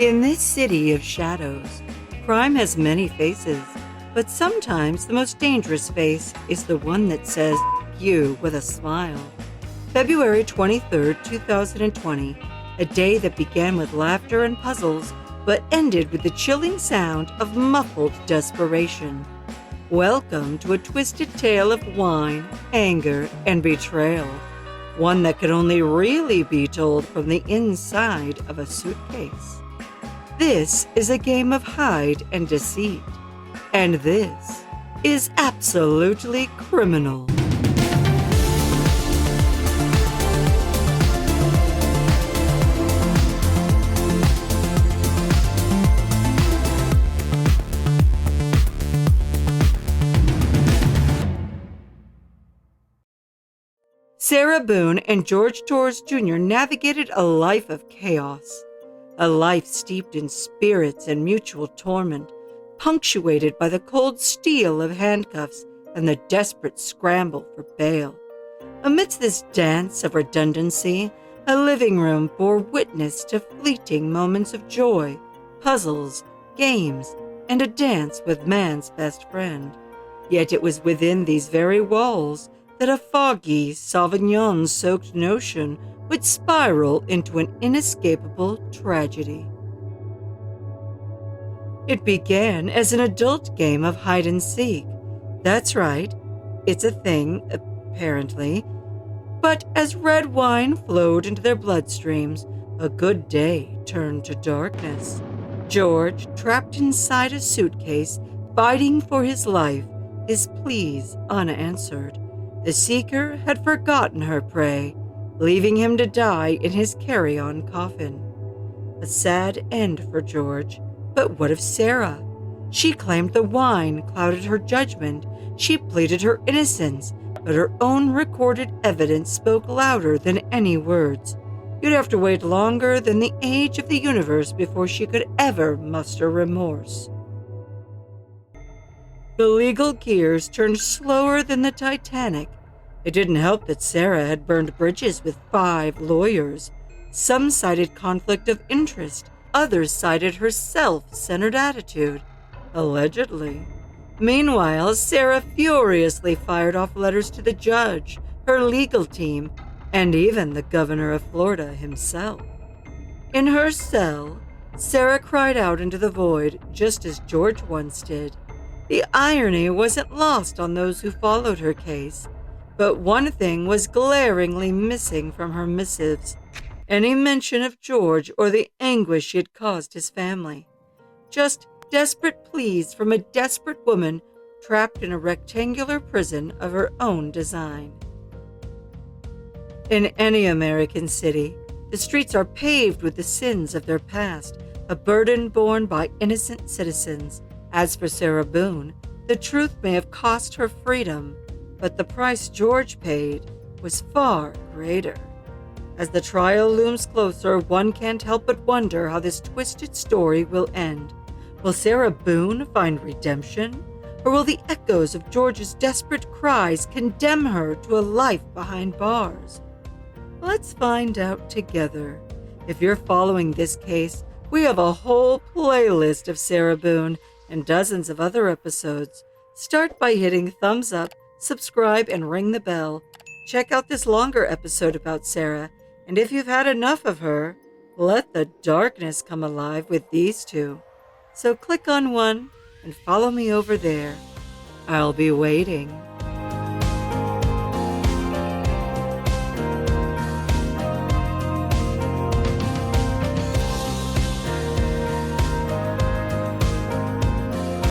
In this city of shadows, crime has many faces, but sometimes the most dangerous face is the one that says you with a smile. February 23rd, 2020, a day that began with laughter and puzzles, but ended with the chilling sound of muffled desperation. Welcome to a twisted tale of wine, anger, and betrayal. One that can only really be told from the inside of a suitcase. This is a game of hide and deceit. And this is absolutely criminal. Sarah Boone and Jorge Torres Jr. navigated a life of chaos, a life steeped in spirits and mutual torment, punctuated by the cold steel of handcuffs and the desperate scramble for bail. Amidst this dance of redundancy, a living room bore witness to fleeting moments of joy, puzzles, games, and a dance with man's best friend. Yet it was within these very walls that a foggy, Sauvignon-soaked notion would spiral into an inescapable tragedy. It began as an adult game of hide-and-seek. That's right, it's a thing, apparently. But as red wine flowed into their bloodstreams, a good day turned to darkness. George, trapped inside a suitcase, fighting for his life, his pleas unanswered. The seeker had forgotten her prey, leaving him to die in his carry-on coffin. A sad end for George, but what of Sarah? She claimed the wine clouded her judgment. She pleaded her innocence, but her own recorded evidence spoke louder than any words. You'd have to wait longer than the age of the universe before she could ever muster remorse. The legal gears turned slower than the Titanic. It didn't help that Sarah had burned bridges with 5 lawyers. Some cited conflict of interest, others cited her self-centered attitude. Allegedly. Meanwhile, Sarah furiously fired off letters to the judge, her legal team, and even the governor of Florida himself. In her cell, Sarah cried out into the void, just as George once did. The irony wasn't lost on those who followed her case, but one thing was glaringly missing from her missives: any mention of George or the anguish she had caused his family. Just desperate pleas from a desperate woman trapped in a rectangular prison of her own design. In any American city, the streets are paved with the sins of their past, a burden borne by innocent citizens. As for Sarah Boone, the truth may have cost her freedom, but the price George paid was far greater. As the trial looms closer, one can't help but wonder how this twisted story will end. Will Sarah Boone find redemption? Or will the echoes of George's desperate cries condemn her to a life behind bars? Let's find out together. If you're following this case, we have a whole playlist of Sarah Boone and dozens of other episodes. Start by hitting thumbs up, subscribe, and ring the bell. Check out this longer episode about Sarah, and if you've had enough of her, let the darkness come alive with these two. So click on one and follow me over there. I'll be waiting.